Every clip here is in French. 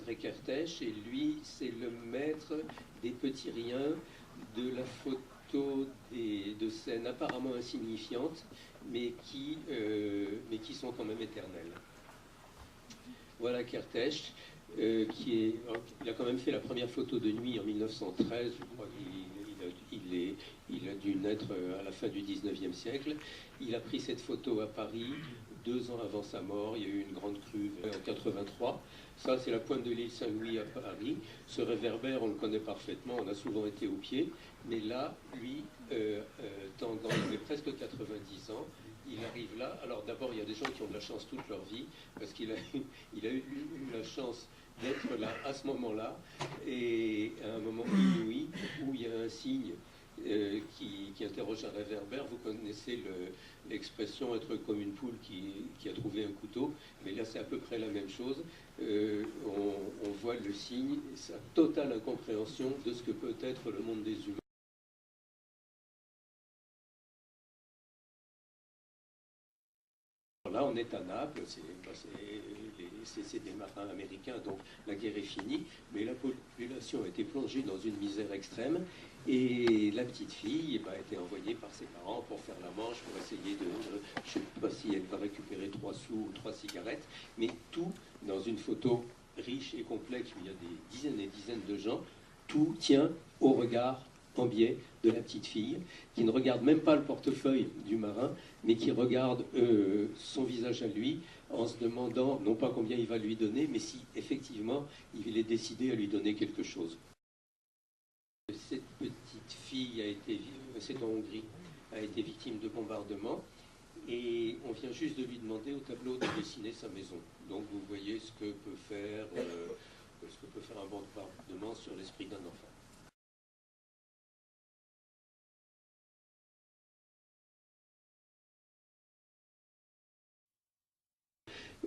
André Kertész, et lui, c'est le maître des petits riens, de la photo de scènes apparemment insignifiantes, mais qui sont quand même éternelles. Voilà Kertész, il a quand même fait la première photo de nuit en 1913, je crois qu'il a dû naître à la fin du 19e siècle. Il a pris cette photo à Paris 2 ans avant sa mort. Il y a eu une grande crue en 83. Ça, c'est la pointe de l'île Saint-Louis à Paris. Ce réverbère, on le connaît parfaitement, on a souvent été au pied. Mais là, lui, Tanguy, il avait presque 90 ans. Il arrive là. Alors d'abord, il y a des gens qui ont de la chance toute leur vie, parce qu'il a eu la chance d'être là à ce moment-là, et à un moment inouï, où il y a un signe qui interroge un réverbère. Vous connaissez l'expression être comme une poule qui a trouvé un couteau, mais là c'est à peu près la même chose. On voit le signe, sa totale incompréhension de ce que peut être le monde des humains. Là, on est à Naples, c'est des marins américains, donc la guerre est finie, mais la population a été plongée dans une misère extrême, et la petite fille a été envoyée par ses parents pour faire la manche, pour essayer je ne sais pas si elle va récupérer 3 sous ou 3 cigarettes, mais tout dans une photo riche et complexe où il y a des dizaines et dizaines de gens, tout tient au regard en biais de la petite fille, qui ne regarde même pas le portefeuille du marin, mais qui regarde son visage à lui, en se demandant, non pas combien il va lui donner, mais si effectivement il est décidé à lui donner quelque chose. Cette petite fille c'est en Hongrie, a été victime de bombardement, et on vient juste de lui demander au tableau de dessiner sa maison. Donc vous voyez ce que peut faire un bombardement sur l'esprit d'un enfant.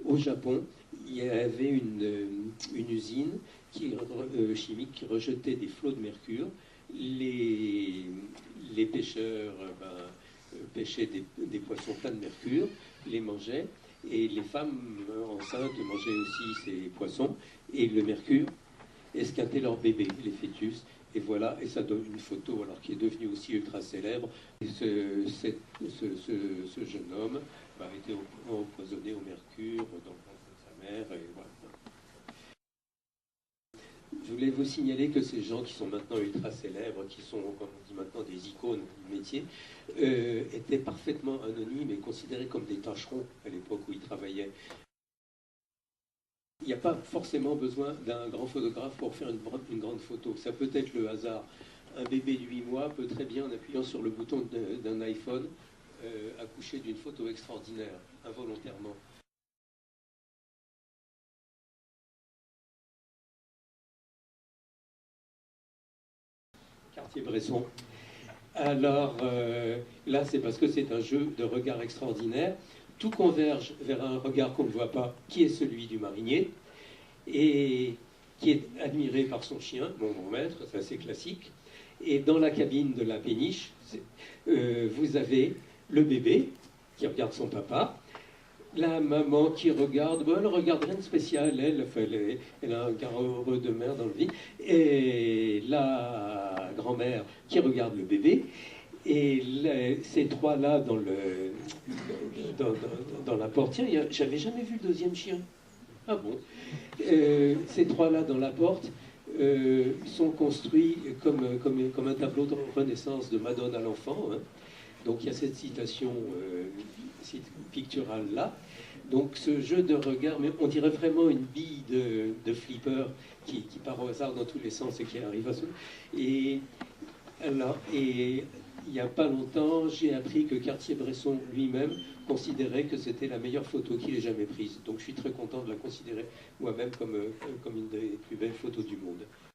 Au Japon, il y avait une usine chimique qui rejetait des flots de mercure. Les pêcheurs pêchaient des poissons pleins de mercure, les mangeaient, et les femmes enceintes mangeaient aussi ces poissons, et le mercure esquintait leurs bébés, les fœtus. Et voilà, et ça donne une photo alors qui est devenue aussi ultra célèbre. Et ce jeune homme a été empoisonné au mercure dans le ventre de sa mère. Et voilà. Je voulais vous signaler que ces gens qui sont maintenant ultra célèbres, qui sont, comme on dit maintenant, des icônes du métier, étaient parfaitement anonymes et considérés comme des tâcherons à l'époque où ils travaillaient. Il n'y a pas forcément besoin d'un grand photographe pour faire une grande photo. Ça peut être le hasard. Un bébé de 8 mois peut très bien, en appuyant sur le bouton d'un iPhone, accoucher d'une photo extraordinaire, involontairement. Cartier-Bresson. Alors là, c'est parce que c'est un jeu de regard extraordinaire. Tout converge vers un regard qu'on ne voit pas, qui est celui du marinier, et qui est admiré par son chien, mon maître, c'est assez classique. Et dans la cabine de la péniche, vous avez le bébé qui regarde son papa, la maman qui regarde, elle regarde rien de spécial, elle a un carreau heureux de mer dans le vide, et la grand-mère qui regarde le bébé, et ces trois-là dans la porte, tiens, j'avais jamais vu le deuxième chien. Ah bon. Ces trois-là dans la porte sont construits comme un tableau de Renaissance de Madone à l'enfant. Hein. Donc il y a cette citation picturale là. Donc ce jeu de regard, mais on dirait vraiment une bille de flipper qui part au hasard dans tous les sens et qui arrive à et il n'y a pas longtemps, j'ai appris que Cartier-Bresson lui-même considérait que c'était la meilleure photo qu'il ait jamais prise. Donc je suis très content de la considérer moi-même comme une des plus belles photos du monde.